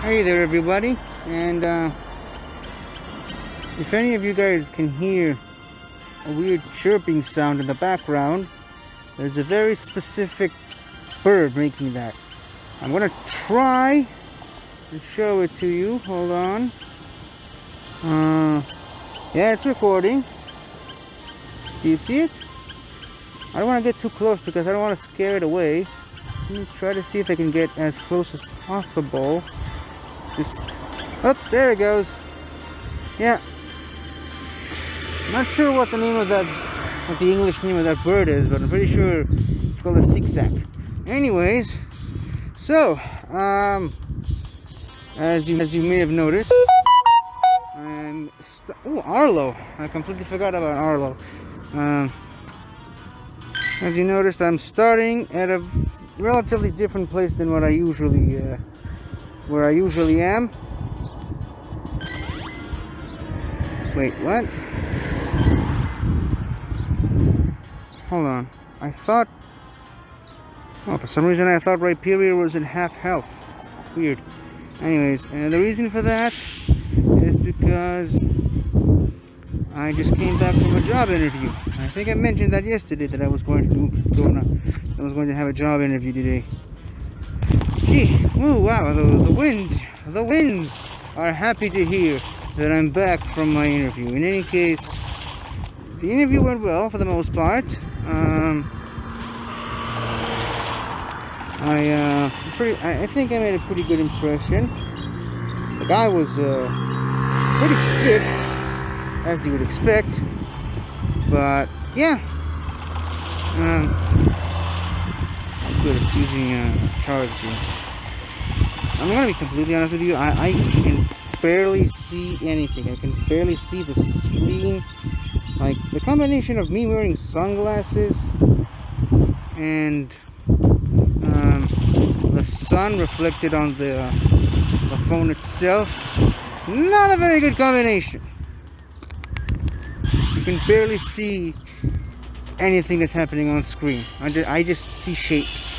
Hey there, everybody, and if any of you guys can hear a weird chirping sound in the background, there's a very specific bird making that. I'm gonna try to show it to you. Hold on. Yeah, it's recording. Do you see it? I don't want to get too close because I don't want to scare it away. Let me try to see if I can get as close as possible. Just, oh, there it goes. Yeah. Not sure what the name of that, what the English name of that bird is, but I'm pretty sure it's called a zigzag. Anyways, so, as you may have noticed, Arlo. I completely forgot about Arlo. As you noticed, I'm starting at a relatively different place than what I usually where I usually am. Wait, what? Hold on. I thought... Oh, for some reason I thought Rhyperior was in half health. Weird. Anyways, the reason for that is because I just came back from a job interview. I think I mentioned that yesterday that I was going to have a job interview today. Gee, ooh, wow, the winds are happy to hear that I'm back from my interview. In any case, the interview went well for the most part. I think I made a pretty good impression. The guy was pretty strict, as you would expect, but yeah. Good, it's using charge here. I'm gonna be completely honest with you. I can barely see anything. I can barely see the screen. Like the combination of me wearing sunglasses and the sun reflected on the phone itself. Not a very good combination. You can barely see anything that's happening on screen. I just see shapes.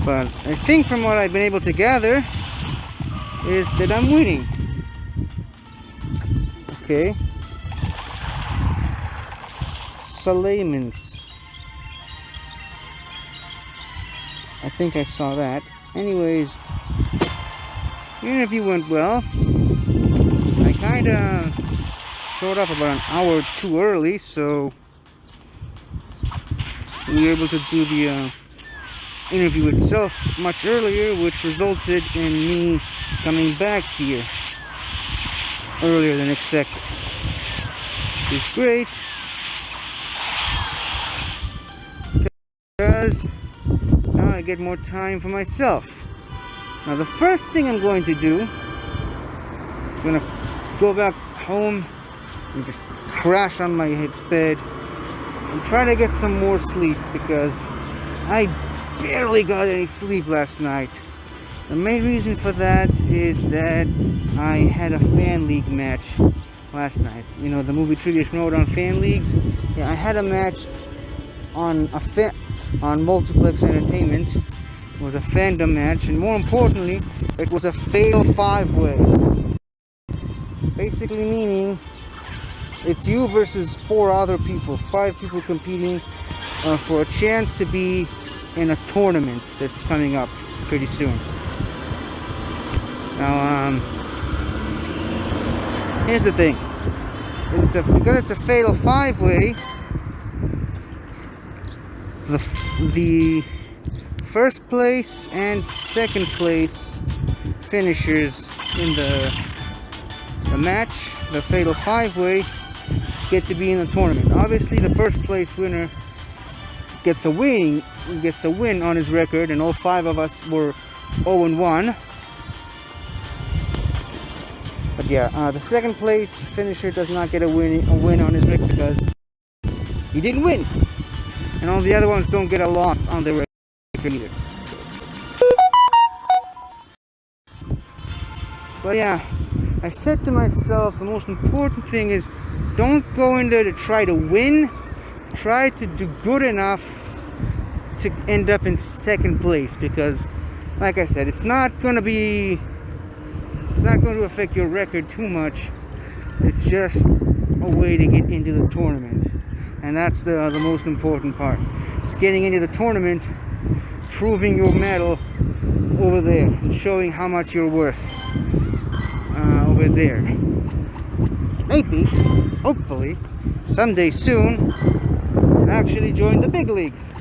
But I think from what I've been able to gather is that I'm winning. Okay. Salamence. I think I saw that. Anyways, the interview went well. I kinda showed up about an hour too early, so we were able to do the interview itself much earlier, which resulted in me coming back here earlier than expected, which is great because now I get more time for myself. Now the first thing I'm going to do is I'm going to go back home and just crash on my bed and try to get some more sleep because I barely got any sleep last night. The main reason for that is that I had a fan league match last night. You know, the movie Trivia Schmoed on fan leagues. Yeah, I had a match on Multiplex Entertainment. It was a fandom match, and more importantly, it was a fatal 5-way. Basically meaning it's you versus 4 other people, 5 people competing for a chance to be in a tournament that's coming up pretty soon. Now, here's the thing. Because it's a fatal 5-way, the first place and second place finishers in the match, the fatal 5-way, get to be in the tournament. Obviously, the first place winner gets a win on his record, and all 5 of us were 0-1. But yeah, the second place finisher does not get a win on his record because he didn't win, and all the other ones don't get a loss on their record either. But yeah, I said to myself, the most important thing is don't go in there to try to win. Try to do good enough to end up in second place, because like I said, it's not going to affect your record too much. It's just a way to get into the tournament, and that's the most important part. It's getting into the tournament, proving your medal over there, and showing how much you're worth over there. Maybe, hopefully, someday soon, actually join the big leagues.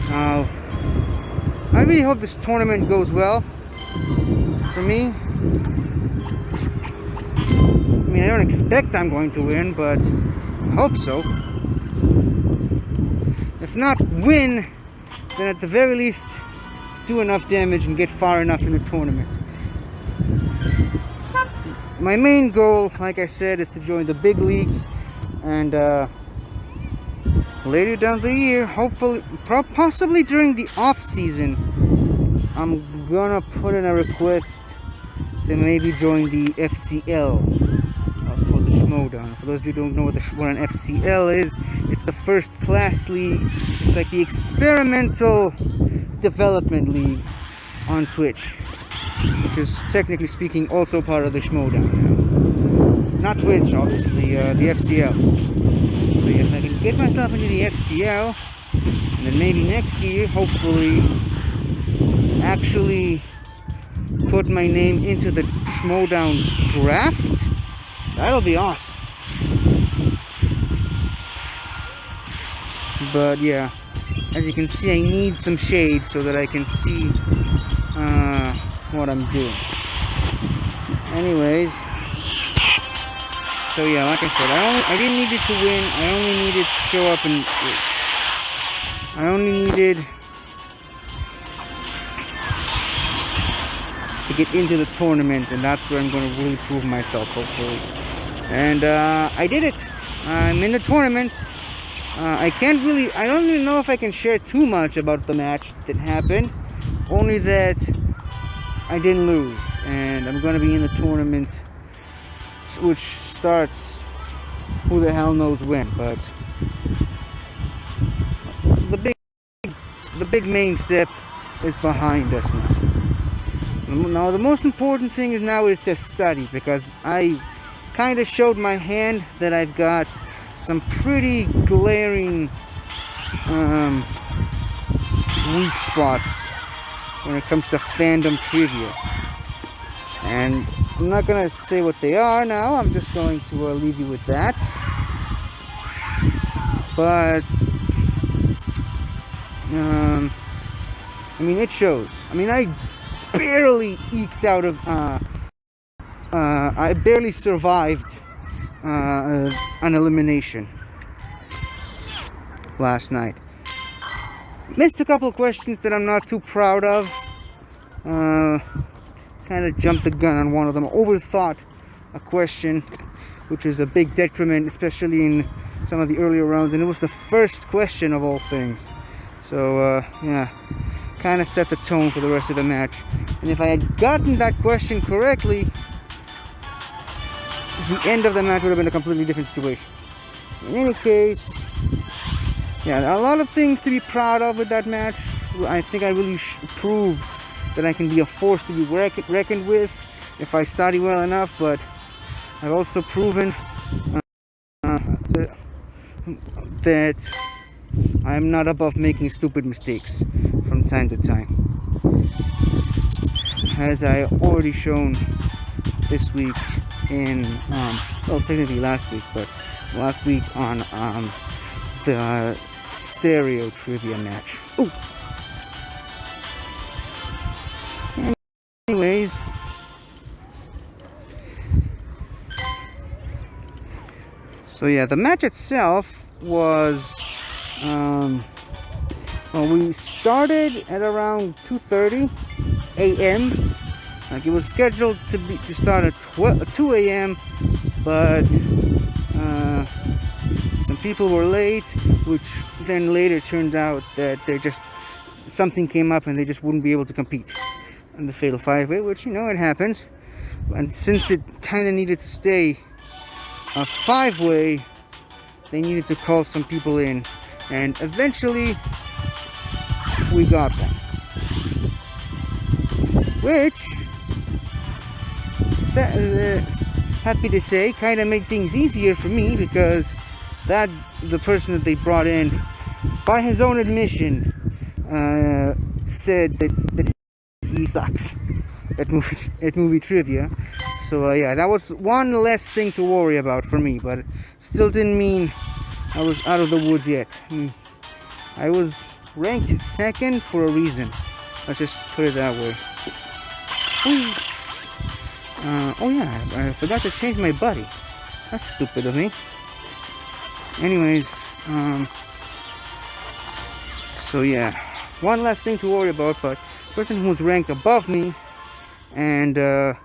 I really hope this tournament goes well for me. I mean, I don't expect I'm going to win, but I hope so. If not win, then at the very least do enough damage and get far enough in the tournament. My main goal, like I said, is to join the big leagues, and later down the year, hopefully, possibly during the off season, I'm gonna put in a request to maybe join the FCL for the Schmodown. For those of you who don't know what an FCL is, it's the first class league. It's like the experimental development league on Twitch, which is technically speaking also part of the Schmodown. Not Twitch, obviously, the FCL. So yeah, if I can get myself into the FCL, and then maybe next year, hopefully, actually put my name into the Schmodown draft, that'll be awesome. But yeah, as you can see, I need some shade so that I can see what I'm doing. Anyways, so yeah, like I said, I didn't need it to win. I only needed to show up, and I only needed to get into the tournament, and that's where I'm going to really prove myself, hopefully. And I did it. I'm in the tournament. I don't even know if I can share too much about the match that happened, only that I didn't lose, and I'm going to be in the tournament, which starts who the hell knows when. But the big main step is behind us now. Now the most important thing is to study, because I kind of showed my hand that I've got some pretty glaring weak spots when it comes to fandom trivia, and I'm not gonna say what they are now. I'm just going to leave you with that. But I mean, it shows. I mean, I barely eked out of I barely survived an elimination last night. Missed a couple of questions that I'm not too proud of. Kind of jumped the gun on one of them. Overthought a question, which is a big detriment, especially in some of the earlier rounds, and it was the first question of all things. So yeah, kind of set the tone for the rest of the match. And if I had gotten that question correctly, the end of the match would have been a completely different situation. In any case, yeah, a lot of things to be proud of with that match. I think I really proved that I can be a force to be reckoned with if I study well enough, but I've also proven that I'm not above making stupid mistakes from time to time, as I already shown this week in well, technically last week, but last week on the stereo trivia match. Ooh. Anyways, so yeah, the match itself was well, we started at around 2:30 a.m. Like, it was scheduled to start at 2 a.m. but some people were late, which then later turned out that something came up and they just wouldn't be able to compete in the Fatal 5-Way, which, you know, it happens. And since it kind of needed to stay a 5-way, they needed to call some people in, and eventually we got one. which, happy to say, kind of made things easier for me, because the person that they brought in, by his own admission, said that he sucks at movie trivia. So yeah, that was one less thing to worry about for me, but still didn't mean I was out of the woods yet. I was ranked second for a reason. Let's just put it that way. Oh yeah, I forgot to change my buddy. That's stupid of me. Anyways, so yeah, one last thing to worry about, but person who's ranked above me and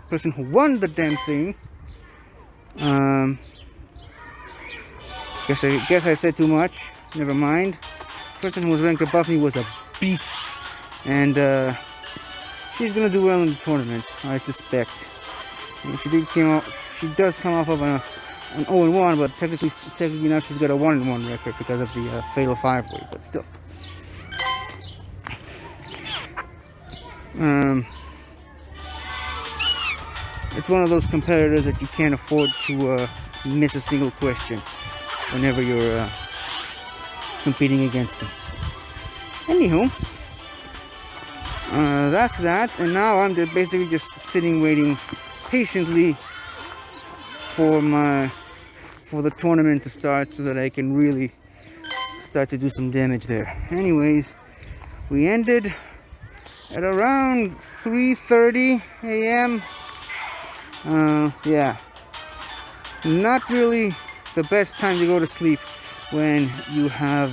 person who won the damn thing, guess I said too much. Never mind. Person who was ranked above me was a beast, and she's gonna do well in the tournament, I suspect. And she does come off of an 0-1, but technically now she's got a 1-1 record because of the Fatal 5-way, but still. It's one of those competitors that you can't afford to miss a single question whenever you're competing against them. Anywho, that's that, and now I'm basically just sitting waiting patiently for the tournament to start, so that I can really start to do some damage there. Anyways, we ended at around 3:30 a.m. Yeah, not really the best time to go to sleep when you have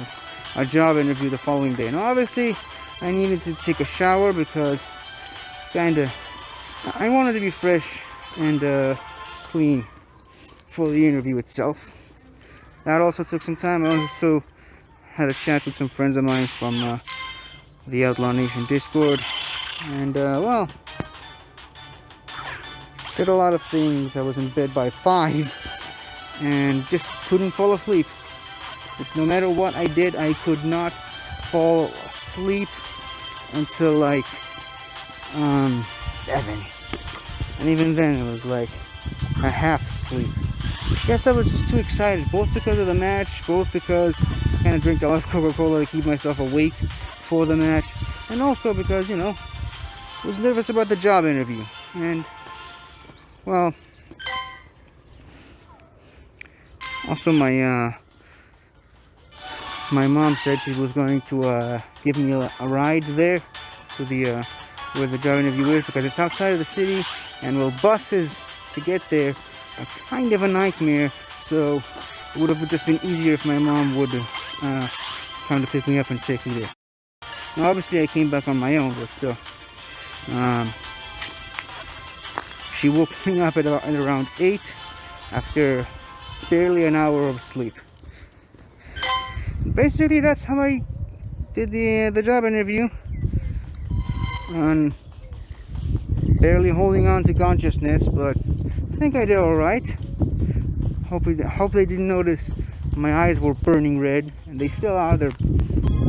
a job interview the following day. Now obviously I needed to take a shower because I wanted to be fresh and clean for the interview itself. That also took some time. I also had a chat with some friends of mine from the Outlaw Nation Discord, and well, did a lot of things. I was in bed by 5 and just couldn't fall asleep. Just no matter what I did, I could not fall asleep until like 7, and even then it was like a half sleep. Guess I was just too excited, both because of the match, both because I kind of drank a lot of Coca-Cola to keep myself awake for the match, and also because, you know, I was nervous about the job interview. And well, also my mom said she was going to give me a ride there to the where the job interview is, because it's outside of the city, and well, buses to get there are kind of a nightmare. So it would have just been easier if my mom would come to pick me up and take me there. Now obviously I came back on my own, but still, she woke me up at around 8 after barely an hour of sleep. Basically, that's how I did the job interview, and barely holding on to consciousness, but I think I did all right. Hope they didn't notice my eyes were burning red, and they still are. They're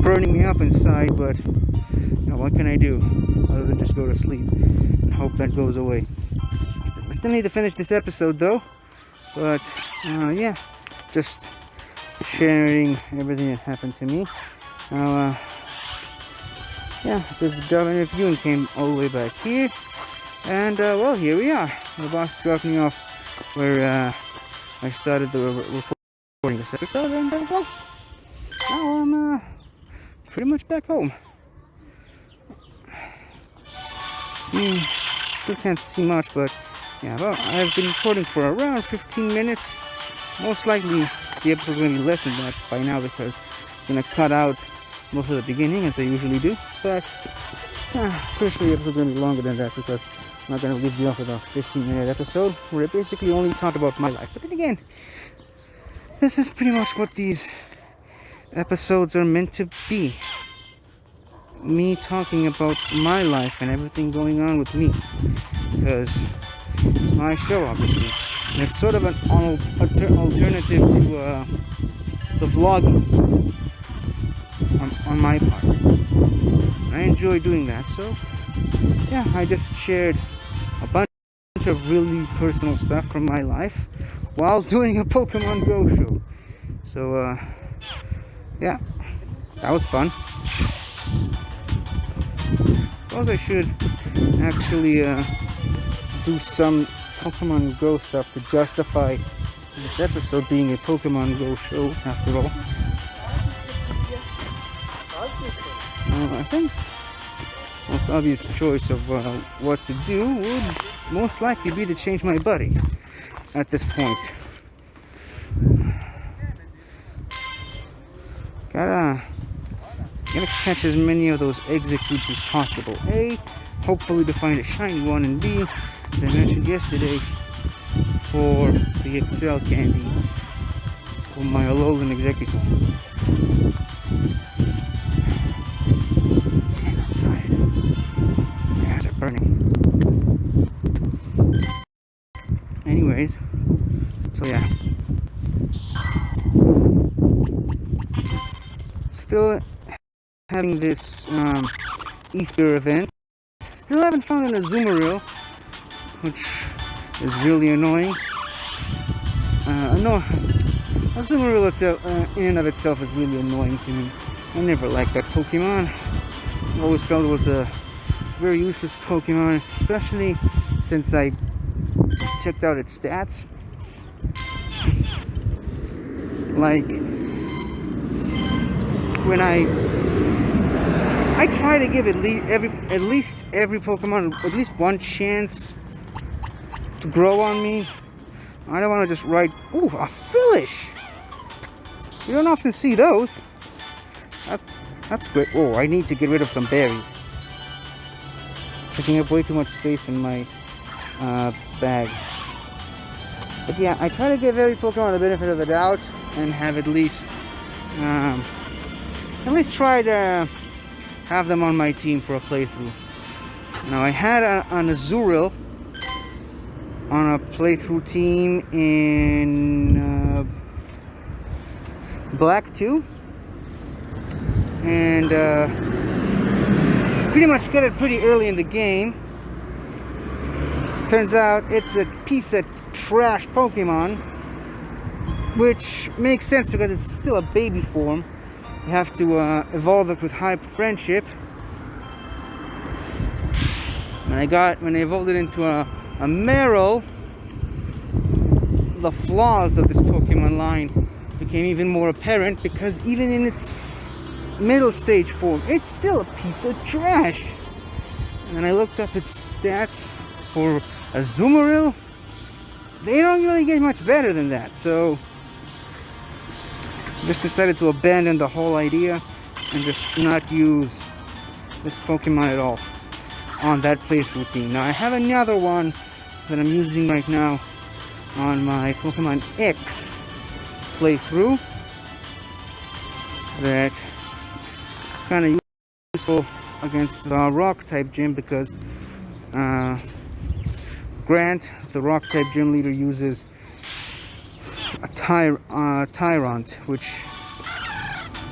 burning me up inside, but you know, what can I do other than just go to sleep and hope that goes away. I still need to finish this episode though, but yeah, just sharing everything that happened to me. Now, yeah, did the job interview and came all the way back here, and well, here we are. The boss dropped me off where I started the recording this episode, and well, now I'm pretty much back home. Still can't see much, but yeah, well, I've been recording for around 15 minutes. Most likely the episode's going to be less than that by now, because I'm going to cut out most of the beginning, as I usually do. But pretty sure the episode's going to be longer than that, because I'm not going to leave you off with a 15-minute episode where I basically only talk about my life. But then again, this is pretty much what these episodes are meant to be. Me talking about my life and everything going on with me, because it's my show, obviously, and it's sort of an alternative to vlogging on my part. I enjoy doing that, so yeah, I just shared a bunch of really personal stuff from my life while doing a Pokemon Go show. So, yeah, that was fun. Suppose I should actually do some Pokemon Go stuff to justify this episode being a Pokemon Go show, after all. I think the most obvious choice of what to do would most likely be to change my buddy at this point. Gotta catch as many of those executes as possible. A, hopefully to find a shiny one, and B, as I mentioned yesterday, for the Excel candy for my Alolan Executive. Man, I'm tired. My eyes are burning. Anyways, so yeah. Still having this Easter event. Still haven't found an Azumarill, which is really annoying. No, Azumarill itself, in and of itself, is really annoying to me. I never liked that Pokemon. I always felt it was a very useless Pokemon, especially since I checked out its stats. Like, when I try to give at least every Pokemon at least one chance to grow on me. I don't want to just write, ooh, a Philish. You don't often see those. That's great. Oh, I need to get rid of some berries. Taking up way too much space in my bag. But yeah, I try to give every Pokemon the benefit of the doubt and have at least try to have them on my team for a playthrough. Now, I had an Azurill on a playthrough team in Black 2, and pretty much got it pretty early in the game. Turns out it's a piece of trash Pokemon, which makes sense because it's still a baby form. You have to evolve it with high friendship. When I evolved it into a Marrow, the flaws of this Pokemon line became even more apparent, because even in its middle stage form, it's still a piece of trash. And I looked up its stats for Azumarill. They don't really get much better than that, so just decided to abandon the whole idea and just not use this Pokemon at all on that playthrough team. Now, I have another one that I'm using right now on my Pokemon X playthrough that is kind of useful against the rock type gym, because Grant, the rock type gym leader, uses a Tyrant, which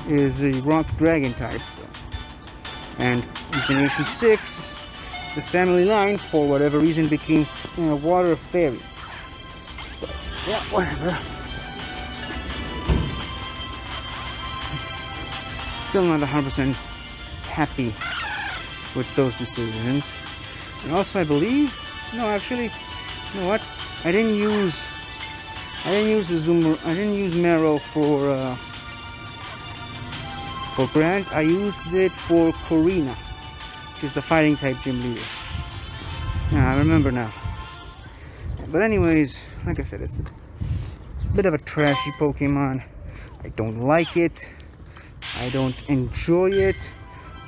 is a rock dragon type. And in Generation 6, this family line, for whatever reason, became water fairy. But, yeah, whatever. Still not 100% happy with those decisions. And also, I believe, no, actually, you know what? I didn't use Marrow for Grant. I used it for Corina, which is the fighting type gym leader. Yeah, I remember now. But anyways, like I said, it's a bit of a trashy Pokemon. I don't like it. I don't enjoy it.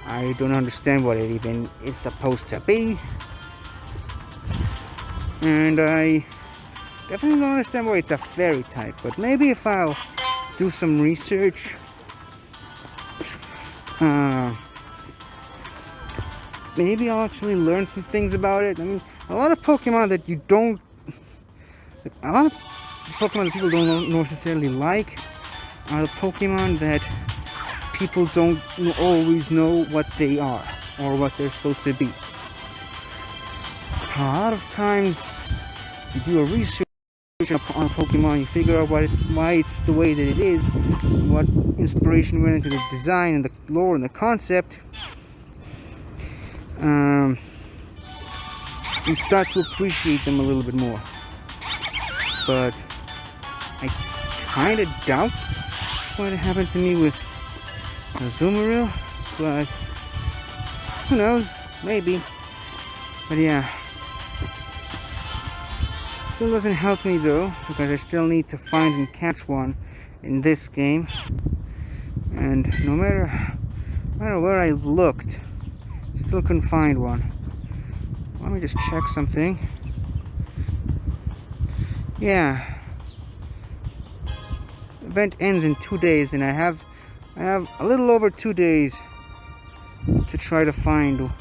I don't understand what it even is supposed to be. And I definitely don't understand why it's a fairy type. But maybe if I'll do some research, maybe I'll actually learn some things about it. I mean, a lot of Pokemon that people don't necessarily like are the Pokemon that people don't always know what they are or what they're supposed to be. a lot of times you do a research on Pokemon, you figure out why it's the way that it is, what inspiration went into the design and the lore and the concept. You start to appreciate them a little bit more. But I kind of doubt it's going to happen to me with Azumarill, but who knows, maybe. But yeah, still doesn't help me though, because I still need to find and catch one in this game, and no matter where I looked, still couldn't find one. Let me just check something. Yeah, event ends in 2 days, and I have a little over 2 days to try to find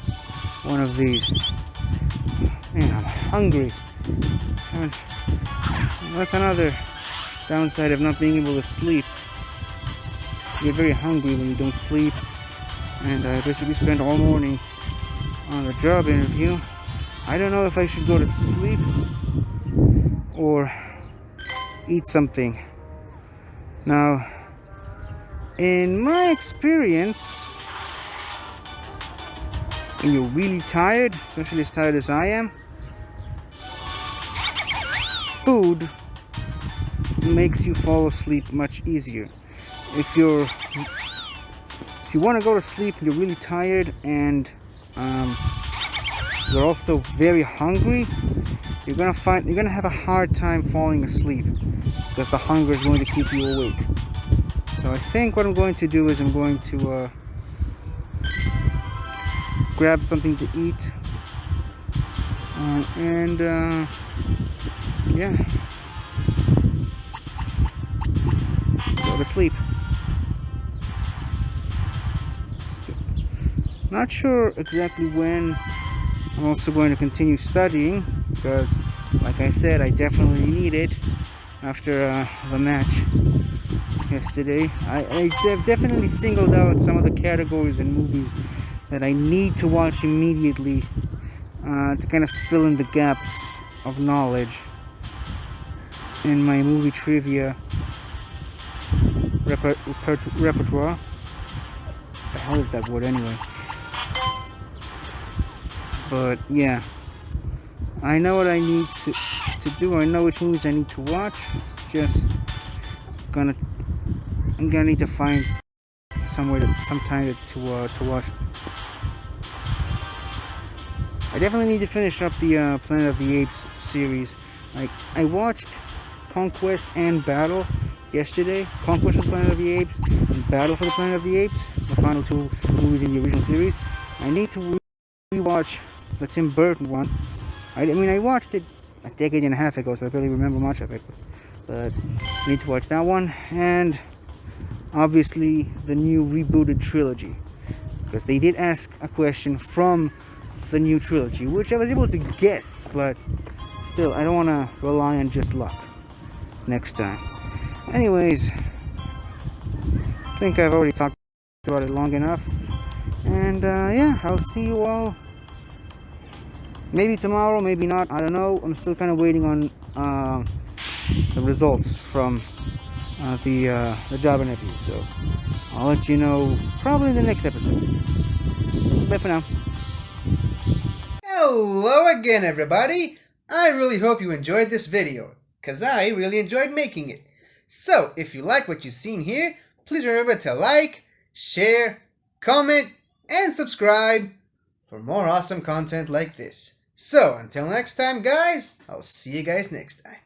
one of these. Man, I'm hungry. That's another downside of not being able to sleep. You get very hungry when you don't sleep, and I basically spent all morning on a job interview. I don't know if I should go to sleep or eat something. Now, in my experience, when you're really tired, especially as tired as I am, food makes you fall asleep much easier. If you want to go to sleep and you're really tired and you're also very hungry, you're gonna have a hard time falling asleep because the hunger is going to keep you awake. So I think what I'm going to do is I'm going to grab something to eat and yeah, go to sleep. Not sure exactly when I'm also going to continue studying, because like I said, I definitely need it after the match yesterday. I've definitely singled out some of the categories and movies that I need to watch immediately to kind of fill in the gaps of knowledge in my movie trivia repertoire. What the hell is that word anyway? But yeah, I know what I need to do. I know which movies I need to watch. It's just I'm gonna need to find some time to watch. I definitely need to finish up the Planet of the Apes series. Like, I watched Conquest and Battle yesterday. Conquest for the Planet of the Apes and Battle for the Planet of the Apes, the final 2 movies in the original series. I need to rewatch the Tim Burton one. I mean, I watched it a decade and a half ago, so I barely remember much of it. But I need to watch that one, and obviously the new rebooted trilogy, because they did ask a question from the new trilogy, which I was able to guess, but still, I don't want to rely on just luck next time. Anyways, I think I've already talked about it long enough, and yeah, I'll see you all maybe tomorrow, maybe not, I don't know. I'm still kind of waiting on the results from the job interview, so I'll let you know probably in the next episode. Bye for now. Hello again, everybody! I really hope you enjoyed this video, because I really enjoyed making it. So, if you like what you've seen here, please remember to like, share, comment, and subscribe for more awesome content like this. So, until next time, guys, I'll see you guys next time.